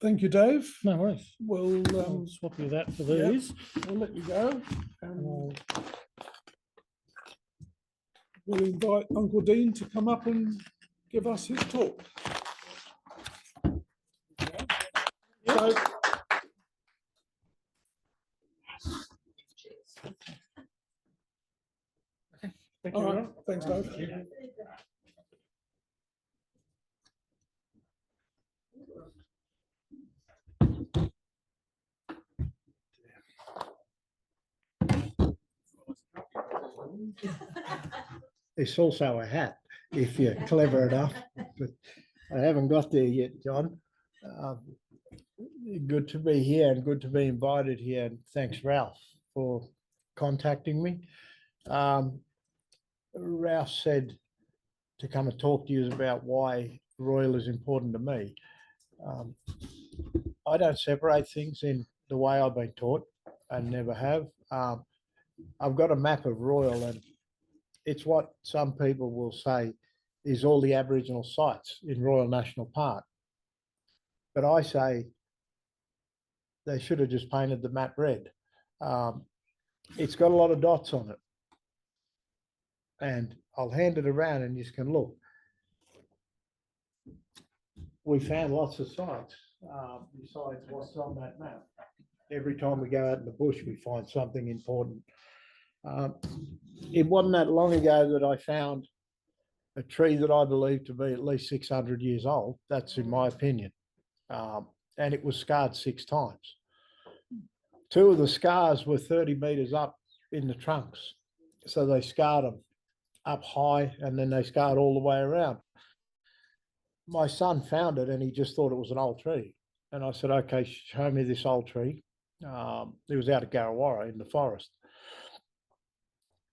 Thank you, Dave. No worries. We'll I'll swap you that for these. we'll let you go. We'll invite Uncle Dean to come up and give us his talk. So, Thank all you. right, thanks, Dave. It's also a hat, if you're clever enough, but I haven't got there yet, John. Good to be here and good to be invited here. And thanks, Ralph, for contacting me. Ralph said to come and talk to you about why Royal is important to me. I don't separate things in the way I've been taught and never have. I've got a map of Royal, and it's what some people will say is all the Aboriginal sites in Royal National Park. But I say they should have just painted the map red. It's got a lot of dots on it. And I'll hand it around and you can look. We found lots of sites besides what's on that map. Every time we go out in the bush, we find something important. It wasn't that long ago that I found a tree that I believe to be at least 600 years old. That's in my opinion. And it was scarred 6 times. 2 of the scars were 30 meters up in the trunks. So they scarred them up high and then they scarred all the way around. My son found it and he just thought it was an old tree. And I said, okay, show me this old tree. It was out of Garrawara in the forest.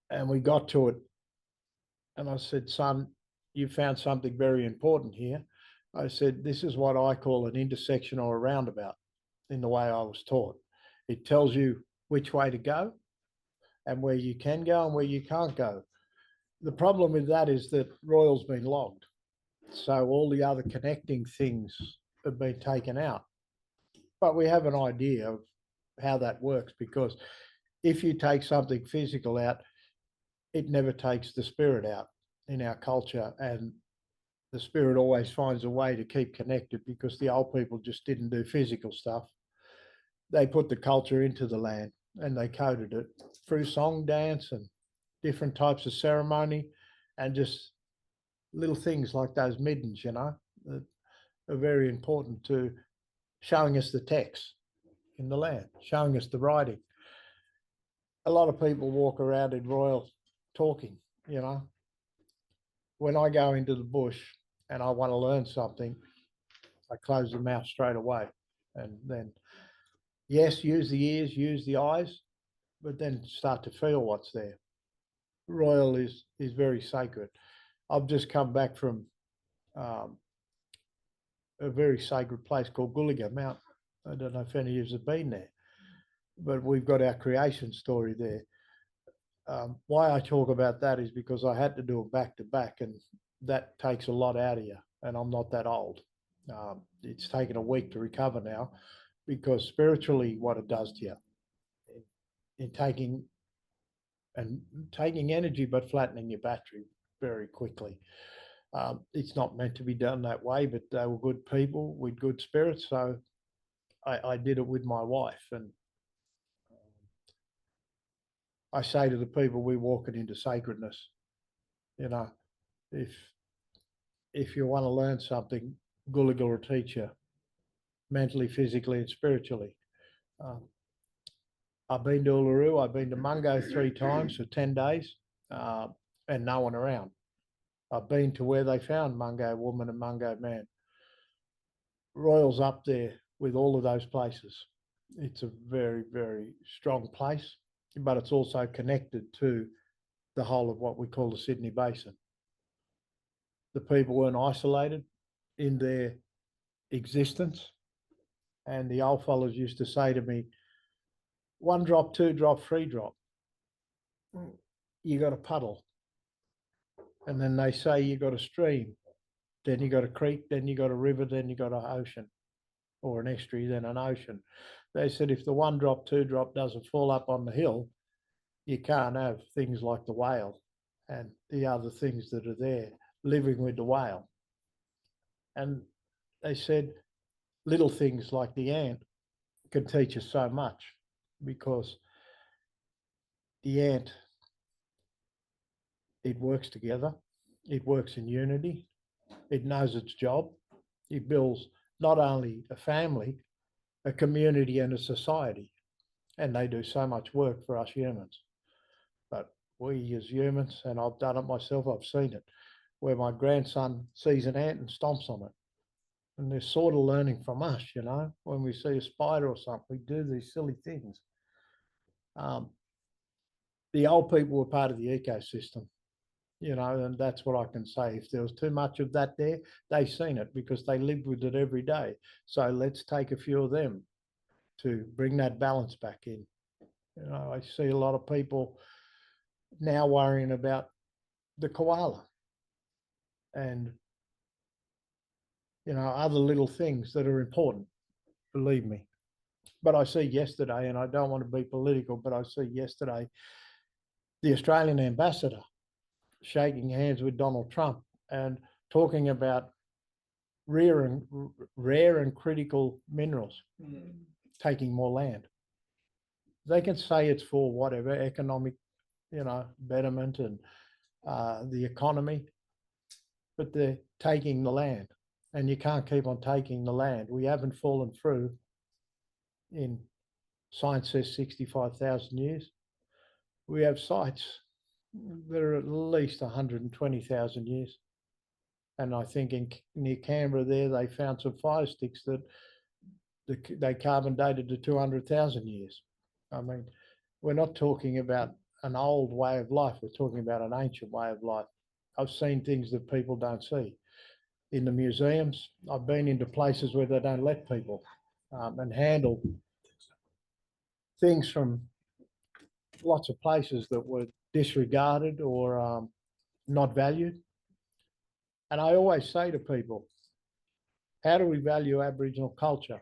And we got to it. And I said, son, you found something very important here. I said, this is what I call an intersection or a roundabout in the way I was taught. It tells you which way to go and where you can go and where you can't go. The problem with that is that Royal's been logged. So all the other connecting things have been taken out. But we have an idea of how that works, because if you take something physical out, it never takes the spirit out in our culture. And the spirit always finds a way to keep connected, because the old people just didn't do physical stuff. They put the culture into the land and they coded it through song, dance and different types of ceremony, and just little things like those middens, you know, that are very important to showing us the text in the land, showing us the writing. A lot of people walk around in Royal talking, you know. When I go into the bush and I want to learn something, I close the mouth straight away. And then, yes, use the ears, use the eyes, but then start to feel what's there. Royal is very sacred. I've just come back from a very sacred place called Gulliga Mount. I don't know if any of you have been there, but we've got our creation story there. Why I talk about that is because I had to do it back to back, and that takes a lot out of you, and I'm not that old. It's taken a week to recover now, because spiritually what it does to you in taking energy but flattening your battery very quickly. It's not meant to be done that way, but they were good people with good spirits, so I did it with my wife. And I say to the people, we're walking into sacredness. You know, if you want to learn something, Gulliga will teach you mentally, physically and spiritually. I've been to Uluru, I've been to Mungo 3 times for 10 days and no one around. I've been to where they found Mungo woman and Mungo man. Royal's up there with all of those places. It's a very, very strong place, but it's also connected to the whole of what we call the Sydney Basin. The people weren't isolated in their existence. And the old fellas used to say to me, 1 drop, 2 drop, 3 drop. You got a puddle. And then they say you got a stream, then you got a creek, then you got a river, then you got an ocean. or an estuary than an ocean. They said if the 1 drop, 2 drop doesn't fall up on the hill, you can't have things like the whale and the other things that are there living with the whale. And they said little things like the ant can teach us so much, because the ant, it works together, it works in unity, it knows its job, it builds not only a family, a community and a society, and they do so much work for us humans. But we as humans, and I've done it myself, I've seen it, where my grandson sees an ant and stomps on it. And they're sort of learning from us, you know, when we see a spider or something, we do these silly things. The old people were part of the ecosystem, you know, and that's what I can say. If there was too much of that there, they seen it because they lived with it every day. So let's take a few of them to bring that balance back in. You know, I see a lot of people now worrying about the koala and, you know, other little things that are important, believe me. But I see yesterday, and I don't want to be political, but I see yesterday the Australian ambassador shaking hands with Donald Trump and talking about rare and critical minerals taking more land. They can say it's for whatever economic, you know, betterment and the economy, but they're taking the land, and you can't keep on taking the land. We haven't fallen through in, science says 65,000 years. We have sites that are at least 120,000 years. And I think near Canberra there, they found some fire sticks that they carbon dated to 200,000 years. I mean, we're not talking about an old way of life. We're talking about an ancient way of life. I've seen things that people don't see. In the museums, I've been into places where they don't let people and handle things from lots of places that were disregarded or not valued. And I always say to people, how do we value Aboriginal culture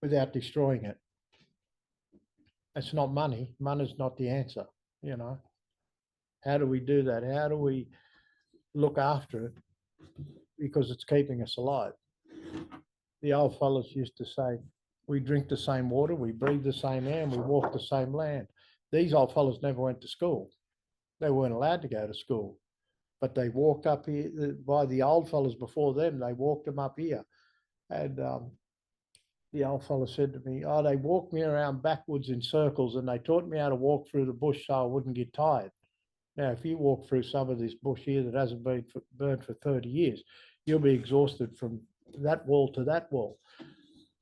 without destroying it? It's not money. Money's not the answer, you know. How do we do that? How do we look after it? Because it's keeping us alive. The old fellas used to say, we drink the same water, we breathe the same air, and we walk the same land. These old fellas never went to school. They weren't allowed to go to school, but they walked up here by the old fellas before them. They walked them up here. And the old fella said to me, oh, they walked me around backwards in circles and they taught me how to walk through the bush so I wouldn't get tired. Now, if you walk through some of this bush here that hasn't been burnt for 30 years, you'll be exhausted from that wall to that wall.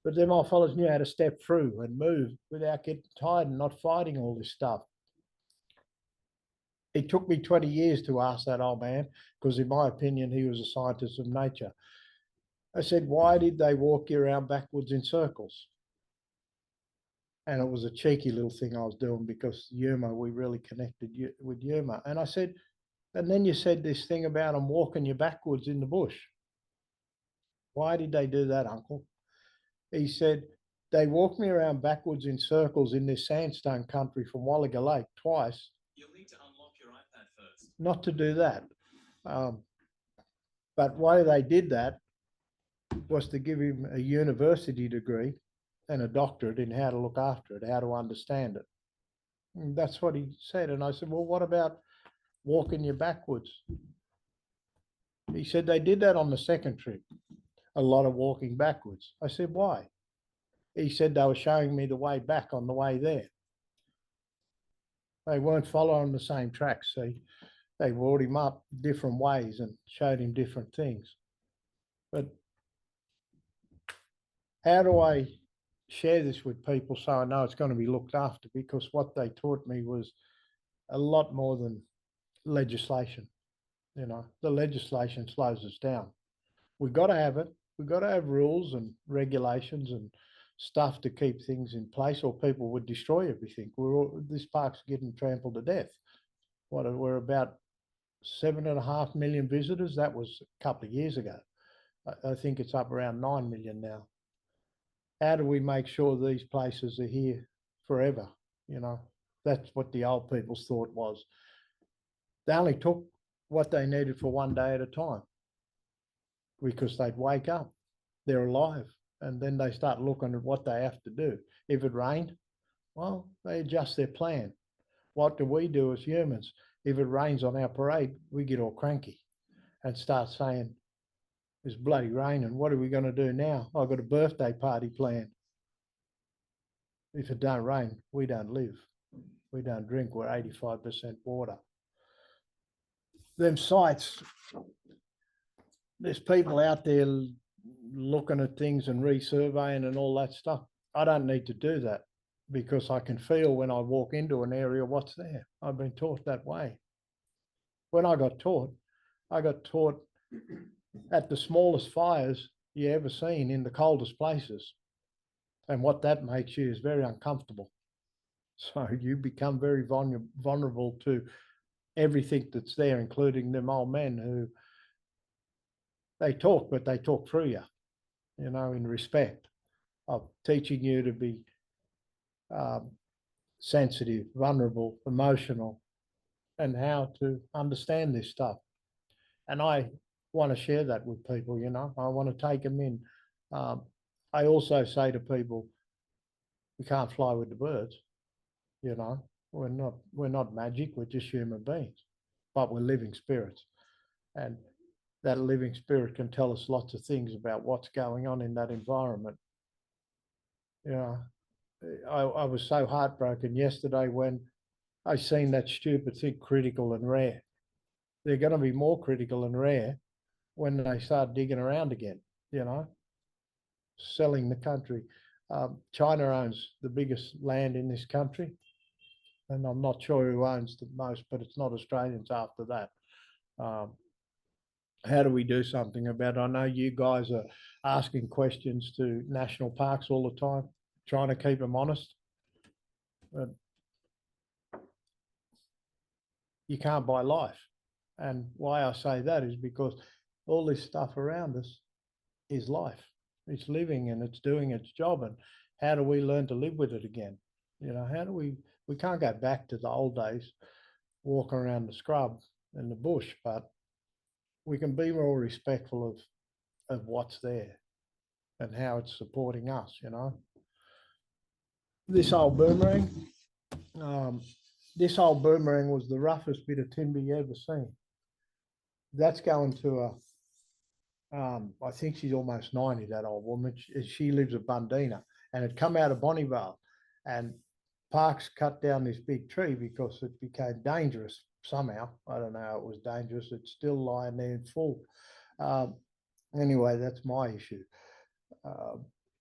But them old fellas knew how to step through and move without getting tired and not fighting all this stuff. It took me 20 years to ask that old man, because in my opinion, he was a scientist of nature. I said, why did they walk you around backwards in circles? And it was a cheeky little thing I was doing because Yuma, we really connected with Yuma. And I said, and then you said this thing about them walking you backwards in the bush. Why did they do that, Uncle? He said, they walked me around backwards in circles in this sandstone country from Wallaga Lake twice. You'll need to unlock your iPad first. Not to do that. But why they did that was to give him a university degree and a doctorate in how to look after it, how to understand it. And that's what he said. And I said, well, what about walking you backwards? He said they did that on the second trip, a lot of walking backwards. I said, why? He said they were showing me the way back on the way there. They weren't following the same tracks, see. They brought him up different ways and showed him different things. But how do I share this with people so I know it's going to be looked after? Because what they taught me was a lot more than legislation. You know, the legislation slows us down. We've got to have it. We've got to have rules and regulations and stuff to keep things in place, or people would destroy everything. This park's getting trampled to death. We're about 7.5 million visitors. That was a couple of years ago. I think it's up around 9 million now. how do we make sure these places are here forever? You know, that's what the old people's thought was. They only took what they needed for one day at a time because they'd wake up, they're alive, and then they start looking at what they have to do. If it rained, well, they adjust their plan. What do we do as humans? If it rains on our parade, we get all cranky and start saying, it's bloody raining. What are we going to do now? I've got a birthday party planned. If it don't rain, we don't live. We don't drink. We're 85% water. Them sites, there's people out there looking at things and resurveying and all that stuff. I don't need to do that because I can feel when I walk into an area what's there. I've been taught that way. When I got taught at the smallest fires you ever seen in the coldest places. And what that makes you is very uncomfortable. So you become very vulnerable to everything that's there, including them old men who they talk, but they talk through you, you know, in respect of teaching you to be sensitive, vulnerable, emotional, and how to understand this stuff. And I want to share that with people, you know, I want to take them in. I also say to people, we can't fly with the birds, you know, we're not magic, we're just human beings, but we're living spirits. And that living spirit can tell us lots of things about what's going on in that environment. You know, I was so heartbroken yesterday when I seen that stupid thing, critical and rare. They're going to be more critical and rare when they start digging around again, you know, selling the country. China owns the biggest land in this country, and I'm not sure who owns the most, but it's not Australians after that. How do we do something about it? I know you guys are asking questions to national parks all the time, trying to keep them honest. But you can't buy life. And why I say that is because all this stuff around us is life. It's living and it's doing its job. And how do we learn to live with it again? You know, how do we can't go back to the old days, walking around the scrub and the bush, but we can be more respectful of what's there and how it's supporting us, you know. This old boomerang, was the roughest bit of timber you ever seen. That's going to I think she's almost 90, that old woman. She lives at Bundina, and it come out of Bonnievale, and Parks cut down this big tree because it became dangerous somehow. I don't know how it was dangerous. It's still lying there in full. Anyway, that's my issue.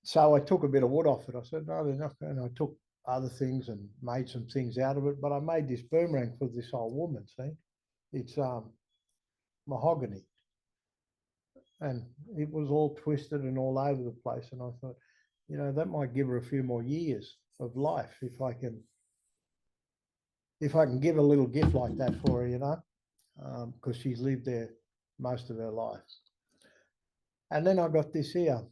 So I took a bit of wood off it. I said, no, they're not going. I took other things and made some things out of it, but I made this boomerang for this old woman, see? It's mahogany. And it was all twisted and all over the place. And I thought, you know, that might give her a few more years of life if I can give a little gift like that for her, you know, because she's lived there most of her life. And then I got this here,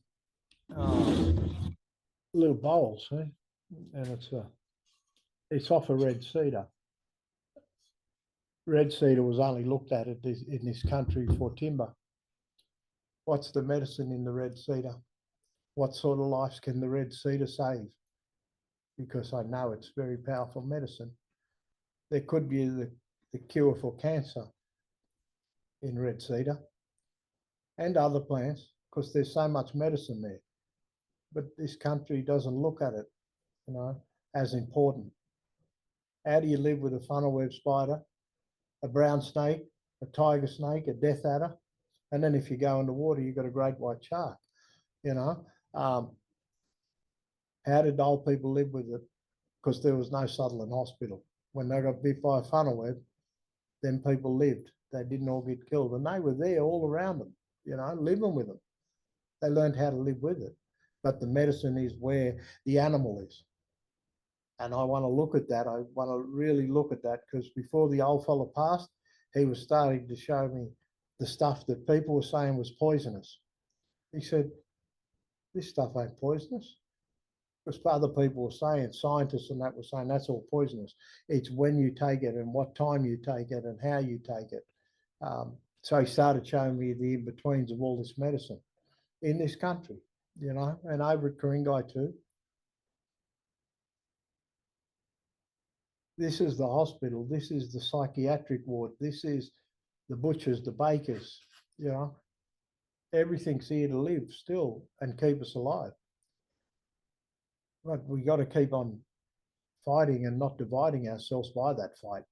little bowl, see, and it's off a red cedar. Red cedar was only looked at in this country for timber. What's the medicine in the red cedar? What sort of lives can the red cedar save? Because I know it's very powerful medicine. There could be the cure for cancer in red cedar and other plants because there's so much medicine there. But this country doesn't look at it, you know, as important. How do you live with a funnel web spider, a brown snake, a tiger snake, a death adder? And then if you go in the water, you've got a great white shark, you know. How did old people live with it? Because there was no Sutherland Hospital. When they got bit by a funnel web, then people lived. They didn't all get killed. And they were there all around them, you know, living with them. They learned how to live with it. But the medicine is where the animal is. And I want to look at that. I want to really look at that because before the old fella passed, he was starting to show me the stuff that people were saying was poisonous. He said, this stuff ain't poisonous. Because other people were saying, scientists and that were saying that's all poisonous. It's when you take it and what time you take it and how you take it. So he started showing me the in-betweens of all this medicine in this country, you know, and over at Ku-ring-gai too. This is the hospital. This is the psychiatric ward. This is the butchers, the bakers, you know. Everything's here to live still and keep us alive. But we got to keep on fighting and not dividing ourselves by that fight,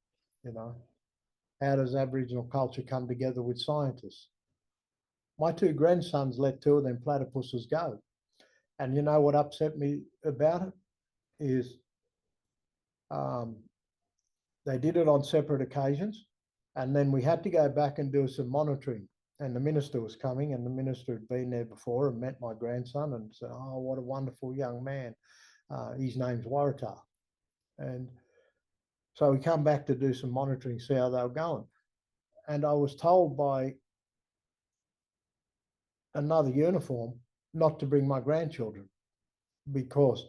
you know. How does Aboriginal culture come together with scientists? My two grandsons let two of them platypuses go. And you know what upset me about it is they did it on separate occasions. And then we had to go back and do some monitoring. And the minister was coming, and the minister had been there before and met my grandson and said, "Oh, what a wonderful young man. His name's Waratah." And so we come back to do some monitoring, see how they were going. And I was told by another uniform not to bring my grandchildren because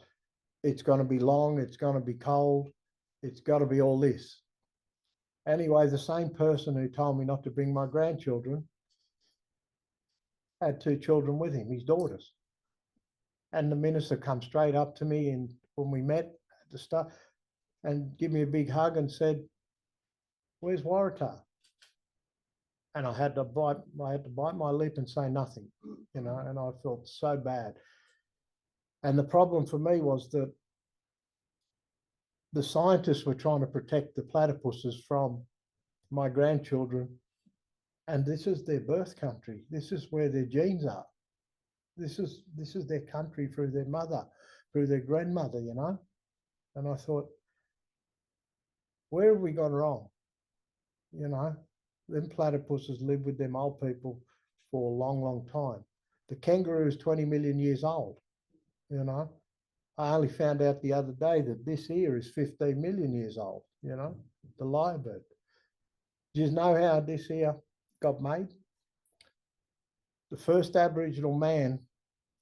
it's going to be long, it's going to be cold, it's got to be all this. Anyway, the same person who told me not to bring my grandchildren had two children with him, his daughters. And the minister come straight up to me and when we met at the start and give me a big hug and said, "Where's Waratah?" And I had to bite my lip and say nothing, you know, and I felt so bad. And the problem for me was that the scientists were trying to protect the platypuses from my grandchildren. And this is their birth country. This is where their genes are. This is their country through their mother, through their grandmother, you know. And I thought, where have we gone wrong? You know, them platypuses live with them old people for a long, long time. The kangaroo is 20 million years old, you know. I only found out the other day that this here is 15 million years old, you know, the lyrebird. Do you know how this here got made? The first Aboriginal man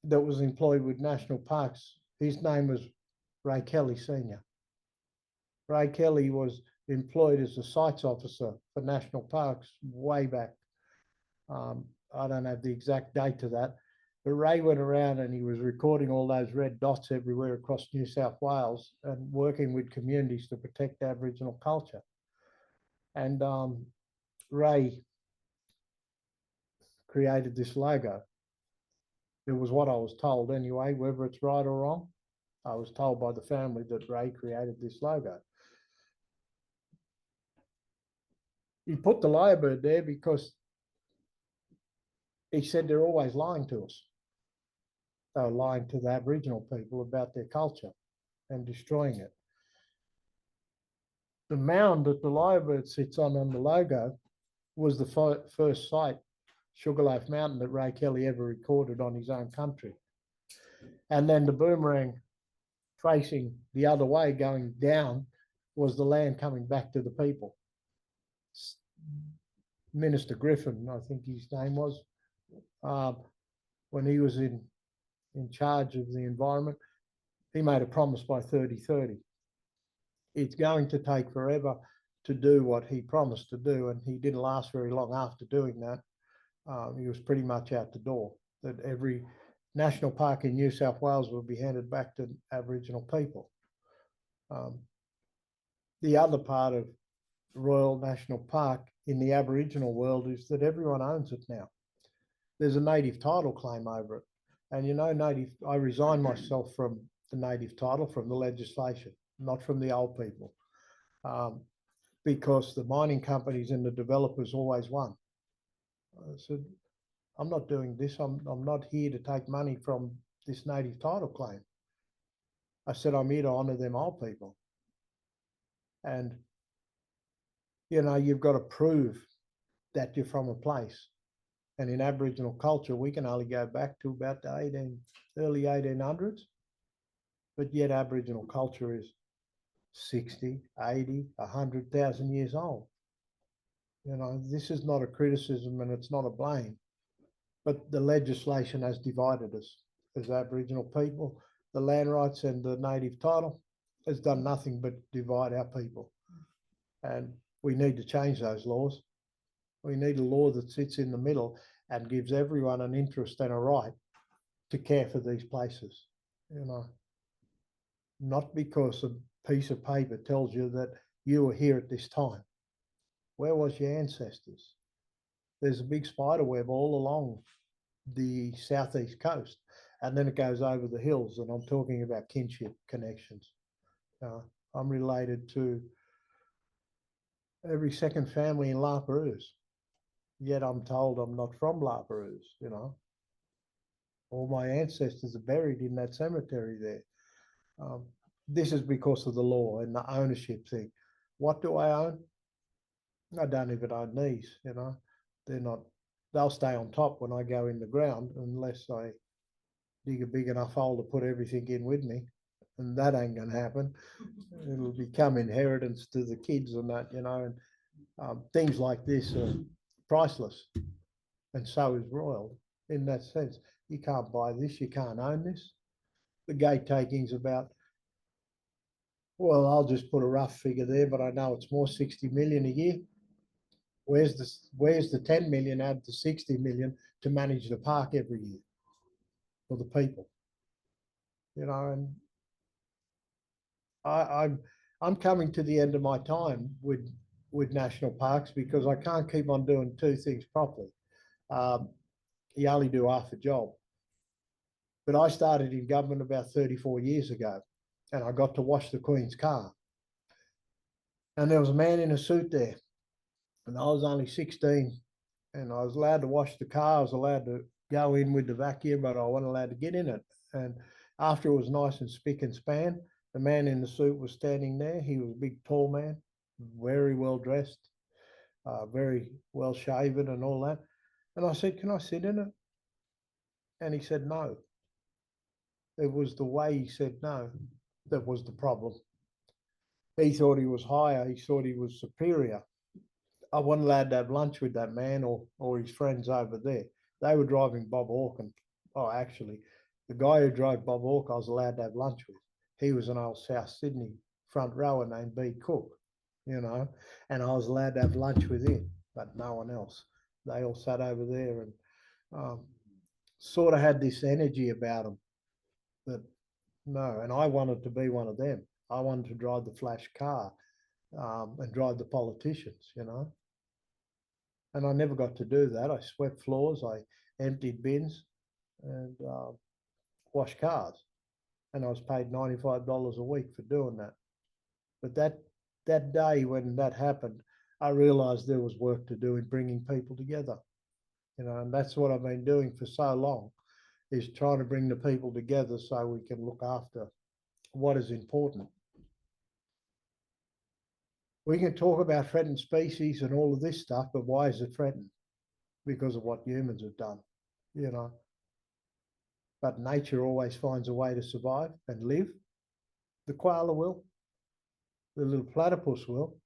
that was employed with national parks, his name was Ray Kelly Sr. Ray Kelly was employed as a sites officer for national parks way back. I don't have the exact date to that, but Ray went around and he was recording all those red dots everywhere across New South Wales and working with communities to protect Aboriginal culture. And Ray created this logo. It was what I was told anyway, whether it's right or wrong. I was told by the family that Ray created this logo. He put the lyrebird there because he said they're always lying to us. They were lying to the Aboriginal people about their culture and destroying it. The mound that the lyrebird sits on the logo was the first site, Sugarloaf Mountain, that Ray Kelly ever recorded on his own country. And then the boomerang facing the other way, going down, was the land coming back to the people. Minister Griffin, I think his name was, when he was in charge of the environment, he made a promise by 2030. It's going to take forever to do what he promised to do, and he didn't last very long after doing that. He was pretty much out the door, that every national park in New South Wales will be handed back to Aboriginal people. The other part of Royal National Park in the Aboriginal world is that everyone owns it now. There's a native title claim over it. And you know, I resigned myself from the native title, from the legislation, not from the old people, because the mining companies and the developers always won. I said, I'm not doing this. I'm not here to take money from this native title claim. I said, I'm here to honour them old people. And, you know, you've got to prove that you're from a place. And in Aboriginal culture, we can only go back to about the early 1800s. But yet Aboriginal culture is 60, 80, 100,000 years old. You know, this is not a criticism and it's not a blame. But the legislation has divided us as Aboriginal people. the land rights and the native title has done nothing but divide our people. And we need to change those laws. We need a law that sits in the middle and gives everyone an interest and a right to care for these places, you know. Not because a piece of paper tells you that you were here at this time. Where was your ancestors? There's a big spider web all along the southeast coast, and then it goes over the hills, and I'm talking about kinship connections. I'm related to every second family in La Perouse, yet I'm told I'm not from La Perouse, you know. All my ancestors are buried in that cemetery there. This is because of the law and the ownership thing. What do I own? I don't even own these, you know. They're not, they'll stay on top when I go in the ground unless I dig a big enough hole to put everything in with me. And that ain't going to happen. It'll become inheritance to the kids and that, you know. And things like this are priceless. And so is royal in that sense. You can't buy this, you can't own this. The gate taking's about, well, I'll just put a rough figure there, but I know it's more 60 million a year. Where's the 10 million add to 60 million to manage the park every year for the people? You know, and I'm coming to the end of my time with national parks because I can't keep on doing two things properly. You only do half a job. But I started in government about 34 years ago, and I got to wash the Queen's car. And there was a man in a suit there, and I was only 16, and I was allowed to wash the car. I was allowed to go in with the vacuum, but I wasn't allowed to get in it. And after it was nice and spick and span, the man in the suit was standing there. He was a big, tall man, very well dressed, very well shaven and all that. And I said, "Can I sit in it?" And he said, "No." It was the way he said no that was the problem. He thought he was higher. He thought he was superior. I wasn't allowed to have lunch with that man or his friends over there. They were driving Bob Hawke. And, oh, actually, the guy who drove Bob Hawke, I was allowed to have lunch with. He was an old South Sydney front rower named B. Cook, you know, and I was allowed to have lunch with him, but no one else. They all sat over there and sort of had this energy about them that no, and I wanted to be one of them. I wanted to drive the flash car and drive the politicians, you know. And I never got to do that. I swept floors, I emptied bins, and washed cars. And I was paid $95 a week for doing that. But that day when that happened, I realised there was work to do in bringing people together, you know. And that's what I've been doing for so long, is trying to bring the people together so we can look after what is important. We can talk about threatened species and all of this stuff, but why is it threatened? Because of what humans have done, you know. But nature always finds a way to survive and live. The koala will, the little platypus will.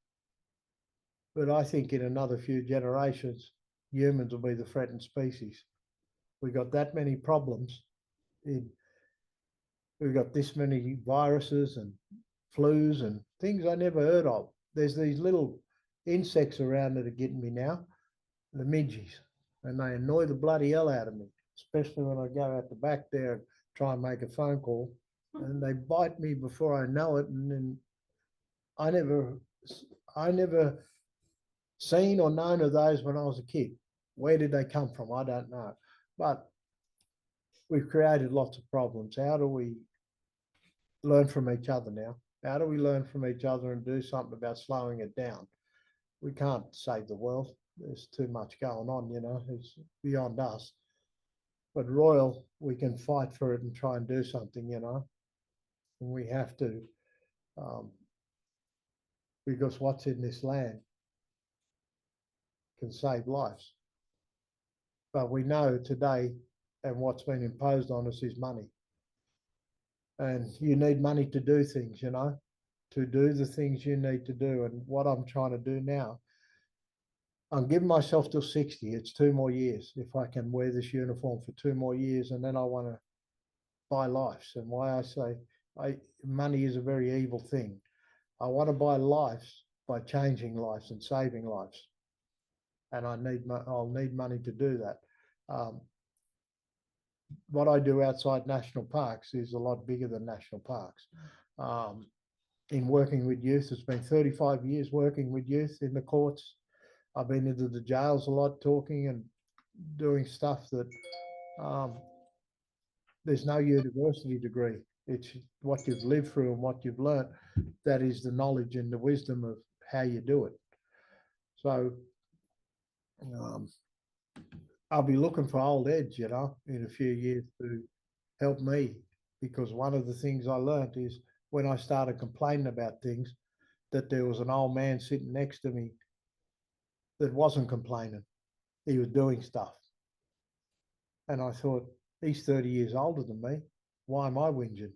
But I think in another few generations, humans will be the threatened species. We've got that many problems. We've got this many viruses and flus and things I never heard of. There's these little insects around that are getting me now, the midges, and they annoy the bloody hell out of me, especially when I go out the back there and try and make a phone call, and they bite me before I know it. And then I never seen or known of those when I was a kid. Where did they come from? I don't know. But we've created lots of problems. How do we learn from each other now? How do we learn from each other and do something about slowing it down? We can't save the world. There's too much going on, you know. It's beyond us. But royal, we can fight for it and try and do something, you know. And we have to, because what's in this land can save lives. But we know today, and what's been imposed on us is money. And you need money to do things, you know, to do the things you need to do. And what I'm trying to do now, I'm giving myself till 60. It's 2 more years. If I can wear this uniform for 2 more years, and then I want to buy lives, and why I say money is a very evil thing. I want to buy lives by changing lives and saving lives, and I'll need money to do that. What I do outside national parks is a lot bigger than national parks. In working with youth, it's been 35 years working with youth in the courts. I've been into the jails a lot, talking and doing stuff that there's no university degree. It's what you've lived through and what you've learnt. That is the knowledge and the wisdom of how you do it. So I'll be looking for old Eds, in a few years to help me, because one of the things I learnt is when I started complaining about things, that there was an old man sitting next to me that wasn't complaining. He was doing stuff. And I thought, he's 30 years older than me. Why am I whinging?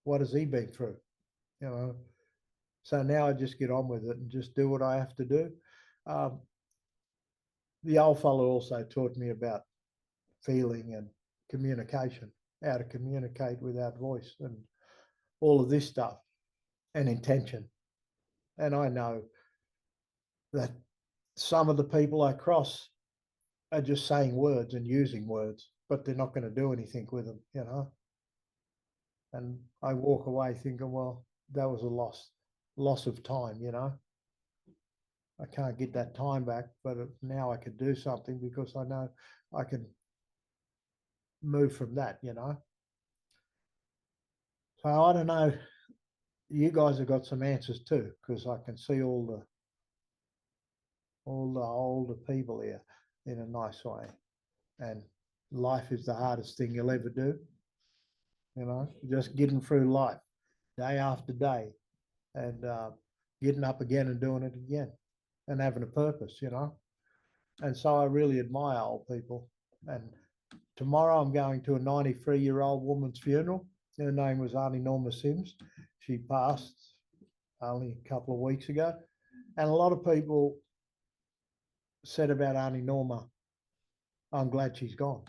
What has he been through? So now I just get on with it and just do what I have to do. The old fellow also taught me about feeling and communication, how to communicate without voice and all of this stuff, and intention. And I know that some of the people I cross are just saying words and using words, but they're not going to do anything with them, And I walk away thinking, well, that was a loss of time, I can't get that time back, but now I can do something because I know I can move from that, So I don't know. You guys have got some answers too, because I can see all the older people here in a nice way. And life is the hardest thing you'll ever do. Just getting through life day after day, and getting up again and doing it again, and having a purpose, And so I really admire old people. And tomorrow I'm going to a 93-year-old woman's funeral. Her name was Auntie Norma Sims. She passed only a couple of weeks ago. And a lot of people said about Auntie Norma, I'm glad she's gone,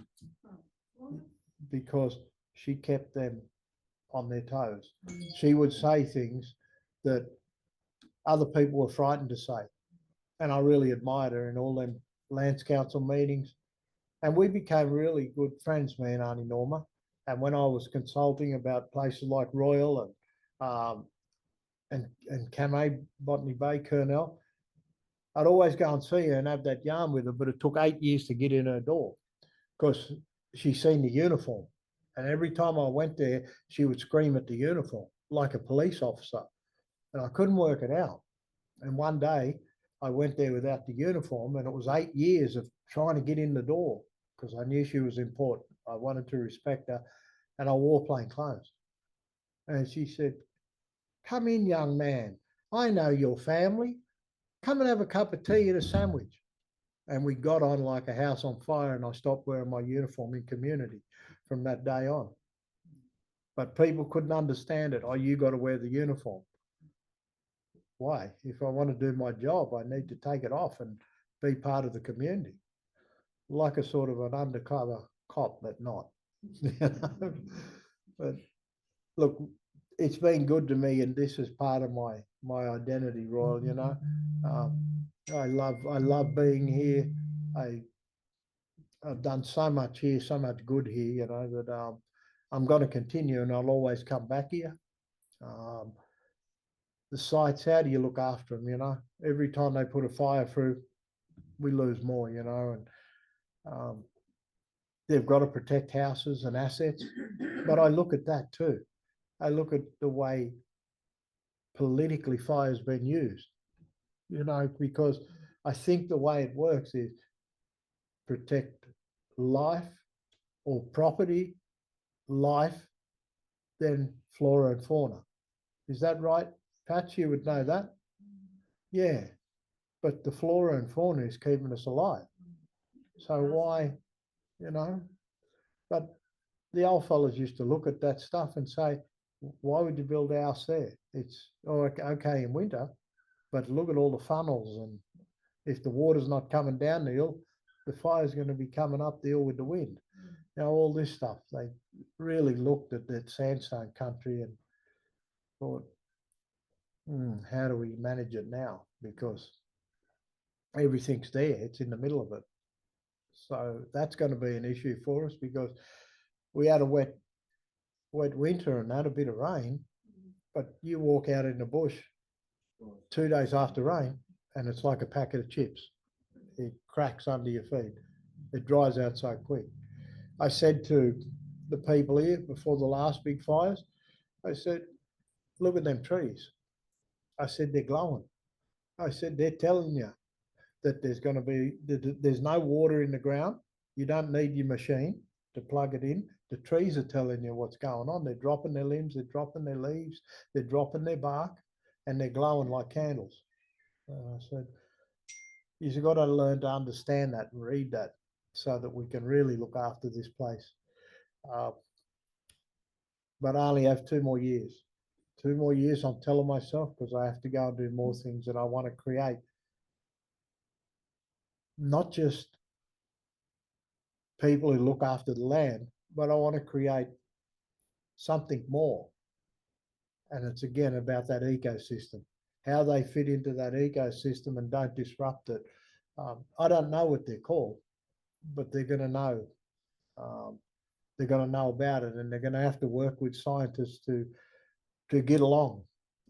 because she kept them on their toes. She would say things that other people were frightened to say. And I really admired her in all them Lands Council meetings. And we became really good friends, me and Auntie Norma. And when I was consulting about places like Royal and Kamei, Botany Bay, Kurnell, I'd always go and see her and have that yarn with her, but it took 8 years to get in her door because she seen the uniform. And every time I went there, she would scream at the uniform like a police officer. And I couldn't work it out. And one day I went there without the uniform, and it was 8 years of trying to get in the door because I knew she was important. I wanted to respect her, and I wore plain clothes. And she said, come in, young man. I know your family. Come and have a cup of tea and a sandwich. And we got on like a house on fire, and I stopped wearing my uniform in community from that day on. But people couldn't understand it. Oh, you got to wear the uniform. Why? If I want to do my job, I need to take it off and be part of the community, like a sort of an undercover cop, but not. But look, it's been good to me, and this is part of my identity, Royal. I love being here. I've done so much here, so much good here, that I'm going to continue, and I'll always come back here. The sites, how do you look after them? Every time they put a fire through, we lose more, and they've got to protect houses and assets. But I look at that too. I look at the way politically fire's been used, because I think the way it works is protect life or property, life, then flora and fauna. Is that right? Patch, you would know that. Yeah, but the flora and fauna is keeping us alive. So why, but the old fellas used to look at that stuff and say, why would you build a house there? It's okay in winter, but look at all the funnels, and if the water's not coming down the hill, the fire's going to be coming up the hill with the wind. all this stuff. They really looked at that sandstone country and thought, how do we manage it now? Because everything's there, it's in the middle of it. So that's going to be an issue for us because we had a wet winter and had a bit of rain, but you walk out in the bush 2 days after rain and it's like a packet of chips. It cracks under your feet. It dries out so quick. I said to the people here before the last big fires, I said, look at them trees. I said, they're glowing. I said, they're telling you that there's no water in the ground. You don't need your machine to plug it in. The trees are telling you what's going on. They're dropping their limbs, they're dropping their leaves, they're dropping their bark, and they're glowing like candles. I said, you've got to learn to understand that and read that so that we can really look after this place. But I only have 2 more years. 2 more years, I'm telling myself, because I have to go and do more things that I want to create. Not just people who look after the land, but I want to create something more. And it's again about that ecosystem, how they fit into that ecosystem and don't disrupt it. I don't know what they're called, but they're going to know. They're going to know about it, and they're going to have to work with scientists to get along.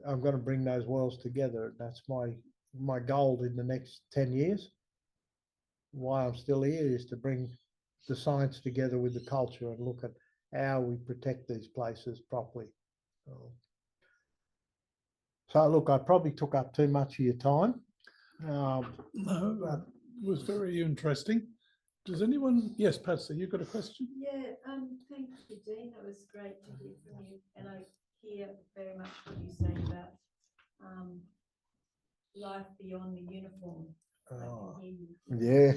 I'm going to bring those worlds together. That's my goal in the next 10 years. Why I'm still here is to bring the science together with the culture and look at how we protect these places properly. So look, I probably took up too much of your time. No, it was very interesting. Does anyone? Yes, Patsy, you've got a question? Yeah, thank you, Dean. That was great to hear from you. And I hear very much what you say about life beyond the uniform. Yeah.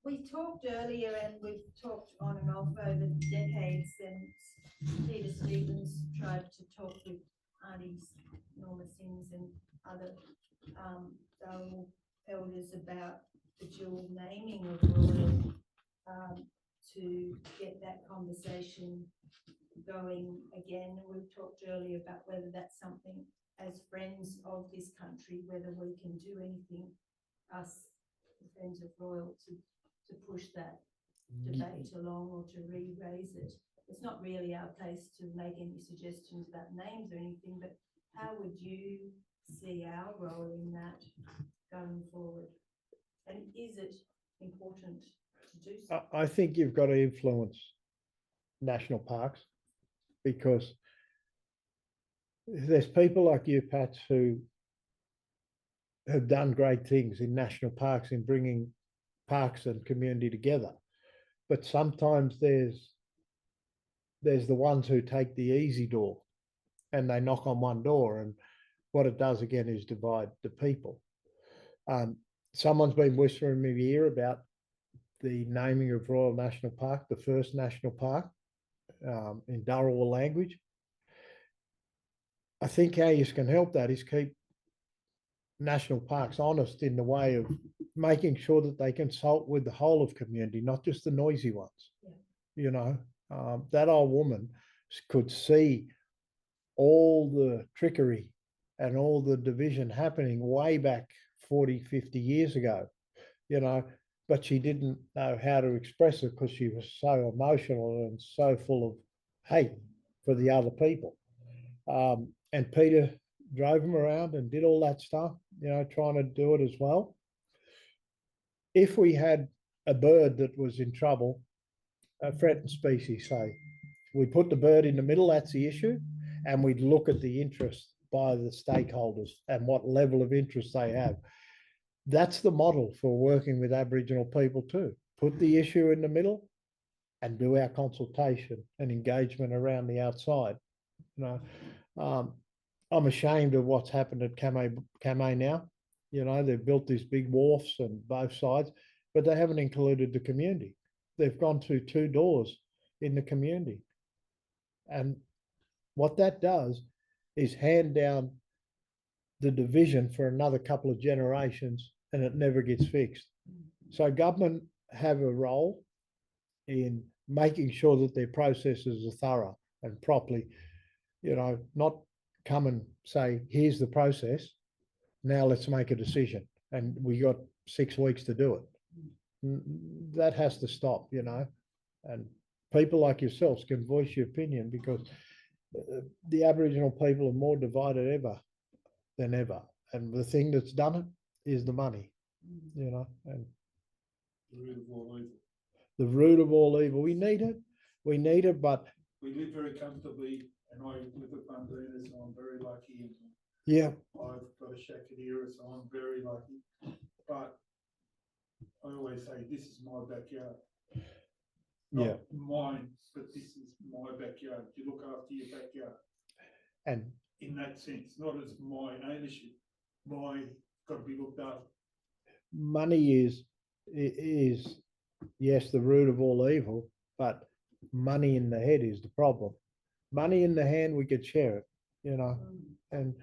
We talked earlier and we've talked on and off over decades, and Peter Stevens tried to talk with Aunties Norma Sims and other Darrell elders about the dual naming of royal to get that conversation going again. We've talked earlier about whether that's something as friends of this country, whether we can do anything, us, the Friends of Royal, to push that debate along or to re-raise it. It's not really our place to make any suggestions about names or anything, but how would you see our role in that going forward? And is it important to do so? I think you've got to influence national parks because there's people like you, Pats, who have done great things in national parks in bringing parks and community together. But sometimes there's the ones who take the easy door and they knock on one door, and what it does again is divide the people. Someone's been whispering in my ear about the naming of Royal National Park, the first national park, in Darrell language. I think how you can help that is keep national parks honest in the way of making sure that they consult with the whole of community, not just the noisy ones. Yeah. You know, that old woman could see all the trickery and all the division happening way back 40, 50 years ago, you know, but she didn't know how to express it because she was so emotional and so full of hate for the other people. And Peter drove him around and did all that stuff, you know, trying to do it as well. If we had a bird that was in trouble, a threatened species, say, we put the bird in the middle, that's the issue, and we'd look at the interest by the stakeholders and what level of interest they have. That's the model for working with Aboriginal people too. Put the issue in the middle and do our consultation and engagement around the outside. You know, I'm ashamed of what's happened at Kamei now. You know, they've built these big wharfs on both sides, but they haven't included the community. They've gone through 2 doors in the community. And what that does is hand down the division for another couple of generations, and it never gets fixed. So government have a role in making sure that their processes are thorough and properly, not come and say, here's the process, now let's make a decision. And we got 6 weeks to do it. That has to stop, and people like yourselves can voice your opinion, because the Aboriginal people are more divided than ever. And the thing that's done it is the money, and The root of all evil. the root of all evil. We need it, but We live very comfortably, and I live at Bundoona, so I'm very lucky. And yeah, I've got a shack here, so I'm very lucky. But I always say, this is my backyard. Not yeah, mine, but this is my backyard. You look after your backyard and in that sense, not as my ownership. My got to be looked after. money is yes the root of all evil, but money in the head is the problem. Money in the hand, we could share it, and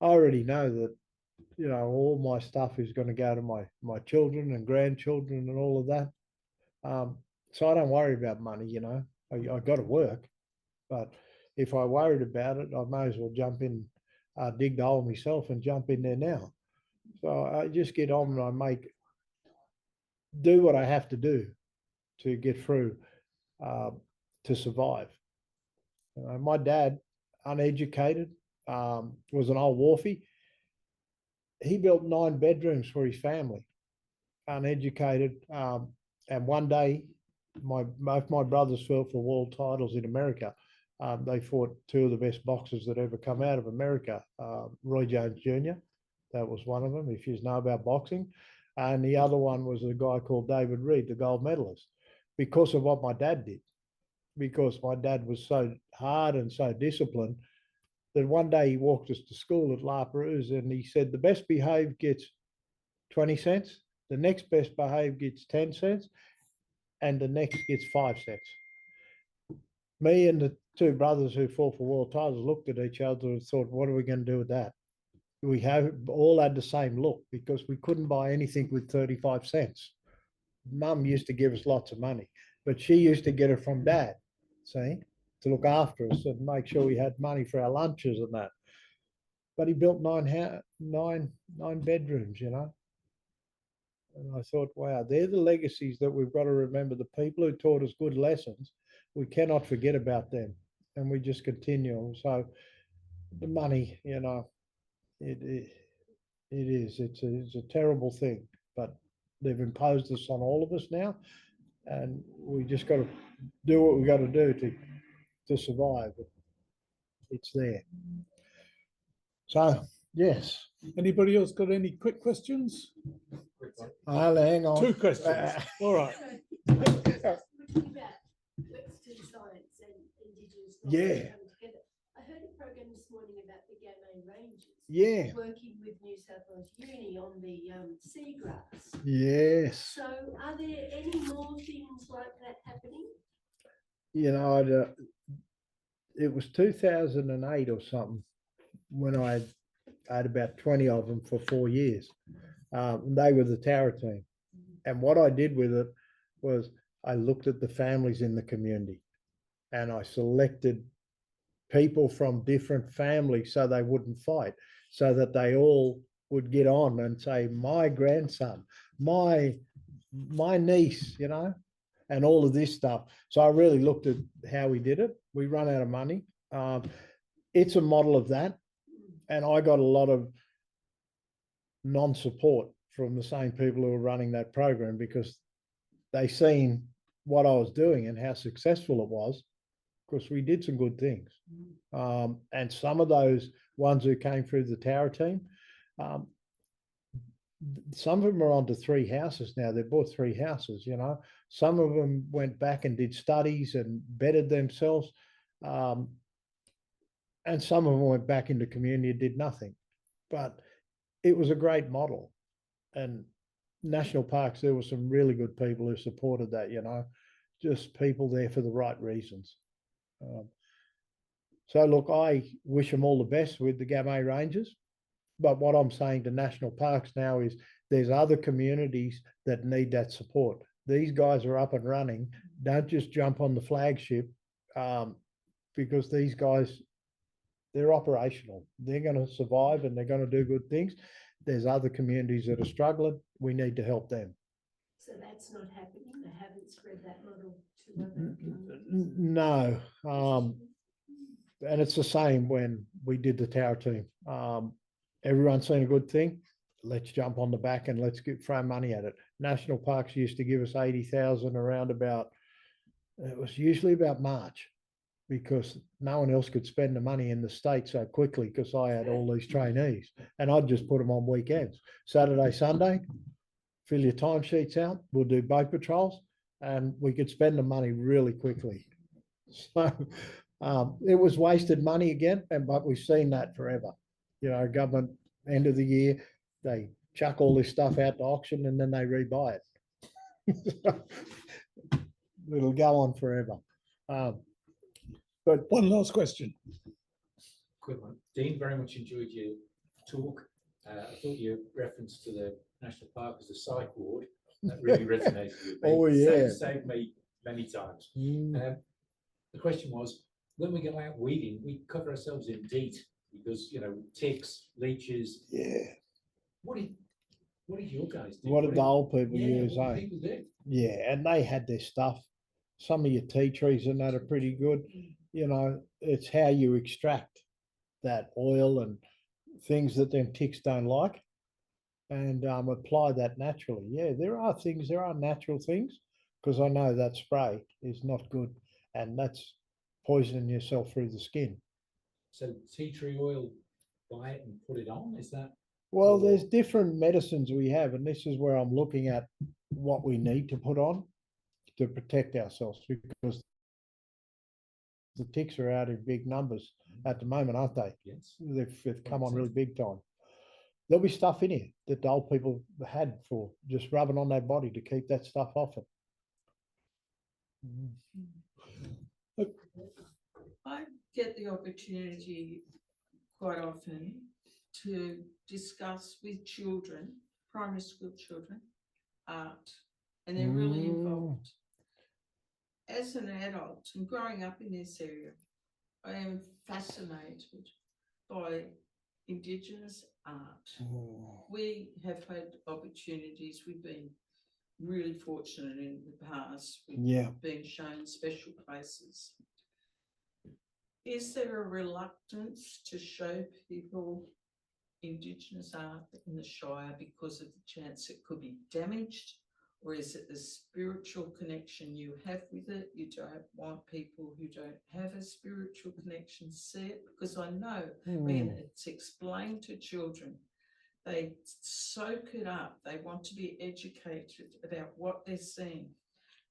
I already know that all my stuff is going to go to my children and grandchildren and all of that. So I don't worry about money. I got to work, but if I worried about it, I may as well jump in, dig the hole myself and jump in there now. So I just get on and I do what I have to do to get through, to survive. My dad, uneducated, was an old wharfie. He built 9 bedrooms for his family, uneducated. And one day, both my brothers fought for world titles in America. They fought 2 of the best boxers that ever come out of America. Roy Jones Jr., that was one of them, if you know about boxing. And the other one was a guy called David Reed, the gold medalist, because of what my dad did. Because my dad was so hard and so disciplined that one day he walked us to school at La Perouse and he said, the best behaved gets 20 cents, the next best behaved gets 10 cents, and the next gets 5 cents. Me and the 2 brothers who fought for world titles looked at each other and thought, what are we going to do with that? We have all had the same look because we couldn't buy anything with 35 cents. Mum used to give us lots of money, but she used to get it from Dad, see, to look after us and make sure we had money for our lunches and that. But he built 9 bedrooms, And I thought, wow, they're the legacies that we've got to remember. The people who taught us good lessons, we cannot forget about them, and we just continue. So the money, it is. It's a terrible thing, but they've imposed this on all of us now, and we just got to do what we got to do to survive. It's there. So yes. Anybody else got any quick questions? I'll hang on. 2 questions. All right. Looking about Western science and Indigenous knowledge Yeah. coming together. I heard a program this morning about the Gamay Rangers. Yeah. Working with New South Wales Uni on the seagrass. Yes. So are there any more things like that happening? It was 2008 or something when I had about 20 of them for 4 years. They were the Tower team. And what I did with it was I looked at the families in the community and I selected people from different families so they wouldn't fight, so that they all would get on and say, my grandson, my niece, and all of this stuff. So I really looked at how we did it. We run out of money. It's a model of that. And I got a lot of non-support from the same people who were running that program because they seen what I was doing and how successful it was, because we did some good things. And some of those ones who came through the Tower team, some of them are onto 3 houses now. They bought 3 houses, Some of them went back and did studies and bettered themselves. And some of them went back into community and did nothing. But it was a great model. And national parks, there were some really good people who supported that, just people there for the right reasons. So look, I wish them all the best with the Gamay Rangers. But what I'm saying to national parks now is there's other communities that need that support. these guys are up and running. Don't just jump on the flagship, because these guys, they're operational. They're going to survive and they're going to do good things. There's other communities that are struggling. We need to help them. So that's not happening. They haven't spread that model to other communities. No. And it's the same when we did the tower team. Everyone's seen a good thing. Let's jump on the back and let's throw money at it. National Parks used to give us 80,000 around about, it was usually about March, because no one else could spend the money in the state so quickly, because I had all these trainees and I'd just put them on weekends. Saturday, Sunday, fill your timesheets out. We'll do boat patrols and we could spend the money really quickly. So it was wasted money again, but we've seen that forever. You know, government, end of the year, they chuck all this stuff out to auction and then they rebuy it. It'll go on forever. But One last question. Quick one. Dean, very much enjoyed your talk. I thought your reference to the national park as a psych ward, that really resonated with me. Oh, yeah. Saved me many times. mm, The question was, when we go out weeding, we cover ourselves in DEET because, you know, ticks, leeches. yeah, What did your guys do? what did the old people use, what eh? did people do? Yeah, and they had their stuff. Some of your tea trees and that are pretty good. You know, it's how you extract that oil and things that them ticks don't like, and apply that naturally. Yeah, there are things, there are natural things, because I know that spray is not good, and that's poisoning yourself through the skin. So tea tree oil, buy it and put it on, is that? Well, there's different medicines we have, and this is where I'm looking at what we need to put on to protect ourselves, because the ticks are out in big numbers at the moment, aren't they? Yes. They've come on really big time. There'll be stuff in here that the old people had for just rubbing on their body to keep that stuff off it. I get the opportunity quite often to discuss with children, primary school children, art, and they're really involved. As an adult and growing up in this area, I am fascinated by Indigenous art. We have had opportunities, we've been really fortunate in the past, we've Yeah. been shown special places. Is there a reluctance to show people Indigenous art in the Shire because of the chance it could be damaged? Or is it the spiritual connection you have with it? You don't want people who don't have a spiritual connection see it? Because I know when it's explained to children, they soak it up. They want to be educated about what they're seeing.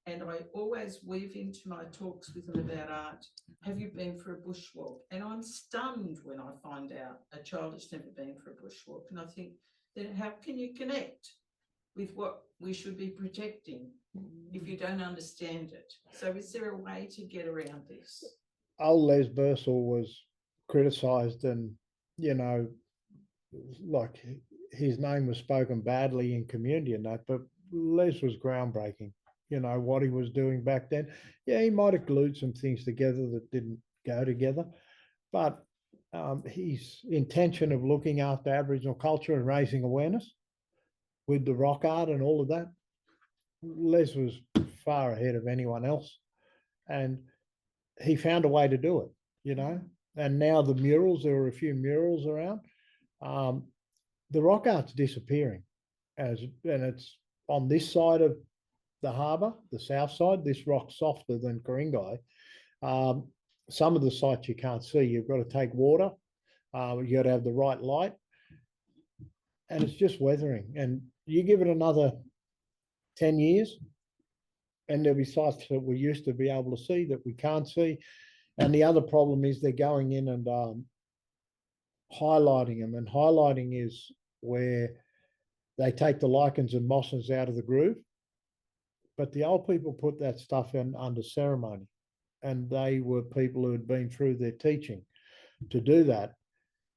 And I always weave into my talks with them about art. Have you been for a bushwalk? And I'm stunned when I find out a child has never been for a bushwalk. And I think, then how can you connect with what we should be protecting if you don't understand it? So is there a way to get around this? Old Les Bursell was criticised, and, you know, like his name was spoken badly in community and that, but Les was groundbreaking. You know, what he was doing back then. Yeah, he might have glued some things together that didn't go together, but his intention of looking after Aboriginal culture and raising awareness with the rock art and all of that, Les was far ahead of anyone else. And he found a way to do it, you know. And now the murals, there are a few murals around. The rock art's disappearing, and it's on this side of the harbour, the south side. This rock's softer than Ku-ring-gai. Some of the sites you can't see. You've got to take water. You got to have the right light, and it's just weathering. And you give it another 10 years, and there'll be sites that we used to be able to see that we can't see. And the other problem is they're going in and highlighting them. And highlighting is where they take the lichens and mosses out of the groove. But the old people put that stuff in under ceremony. And they were people who had been through their teaching to do that.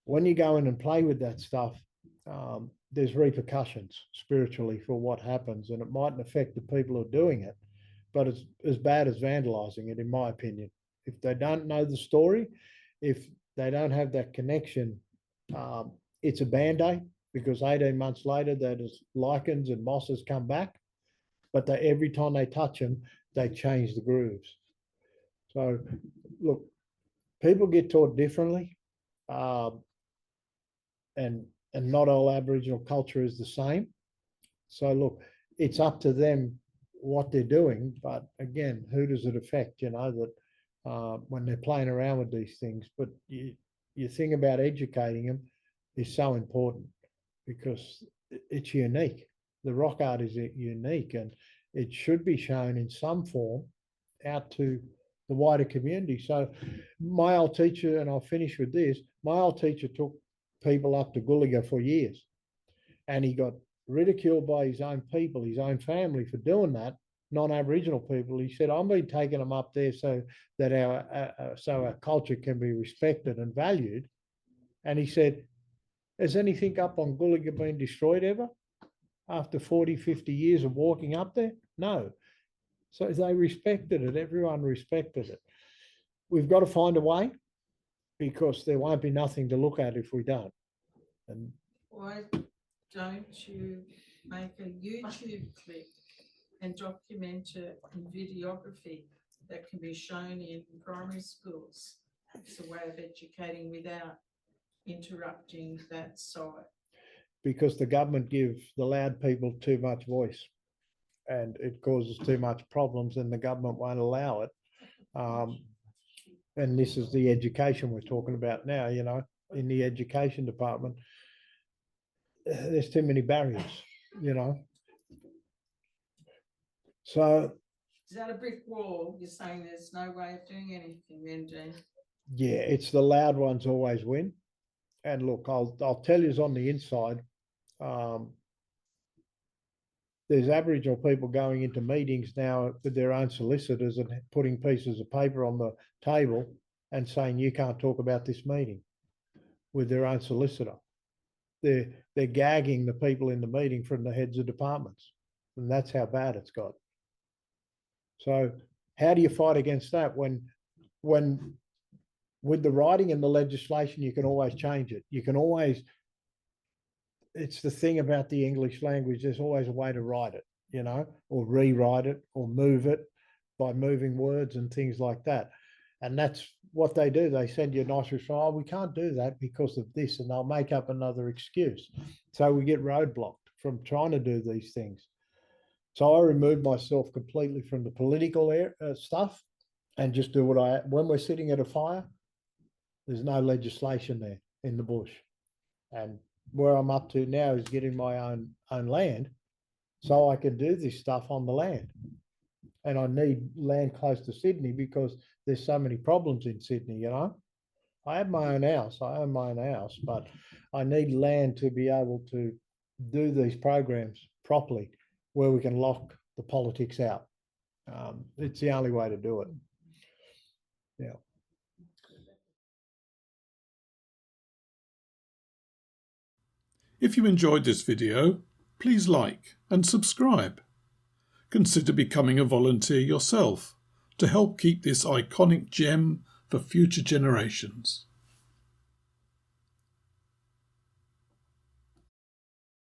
When you go in and play with that stuff, there's repercussions spiritually for what happens, and it mightn't affect the people who are doing it, but it's as bad as vandalizing it, in my opinion. If they don't know the story, if they don't have that connection, it's a band-aid, because 18 months later, that is lichens and mosses come back, but every time they touch them, they change the grooves. So, look, people get taught differently, and not all Aboriginal culture is the same. So, look, it's up to them what they're doing, but again, who does it affect? You know, that when they're playing around with these things. But you think about educating them is so important, because it's unique. The rock art is unique, and it should be shown in some form out to the wider community. So my old teacher, and I'll finish with this, my old teacher took people up to Gulliga for years, and he got ridiculed by his own people, his own family, for doing that, non-Aboriginal people. He said, I've been taking them up there so that our culture can be respected and valued. And he said, has anything up on Gulliga been destroyed ever after 40, 50 years of walking up there? No. So they respected it. Everyone respected it. We've got to find a way, because there won't be nothing to look at if we don't. And Why don't you make a YouTube clip and document it in videography that can be shown in primary schools? It's a way of educating without interrupting that site. because the government give the loud people too much voice, and it causes too much problems, and the government won't allow it. And this is the education we're talking about now, you know, in the education department. There's too many barriers, you know. So, Is that a brick wall? You're saying there's no way of doing anything then, Dean? yeah, it's the loud ones always win. And look, I'll tell you on the inside, there's Aboriginal people going into meetings now with their own solicitors and putting pieces of paper on the table and saying, you can't talk about this meeting, with their own solicitor. They're gagging the people in the meeting from the heads of departments. And that's how bad it's got. So how do you fight against that when with the writing and the legislation, you can always change it. You can always, it's the thing about the English language, there's always a way to write it, you know, or rewrite it or move it by moving words and things like that. And that's what they do. They send you a nice response. Oh, we can't do that because of this, and they'll make up another excuse. So we get roadblocked from trying to do these things. So I removed myself completely from the political stuff and just do when we're sitting at a fire, there's no legislation there in the bush. And where I'm up to now is getting my own land so I can do this stuff on the land. And I need land close to Sydney because there's so many problems in Sydney, you know. I have my own house, I own my own house, but I need land to be able to do these programs properly where we can lock the politics out. It's the only way to do it. Yeah. If you enjoyed this video, please like and subscribe. Consider becoming a volunteer yourself to help keep this iconic gem for future generations.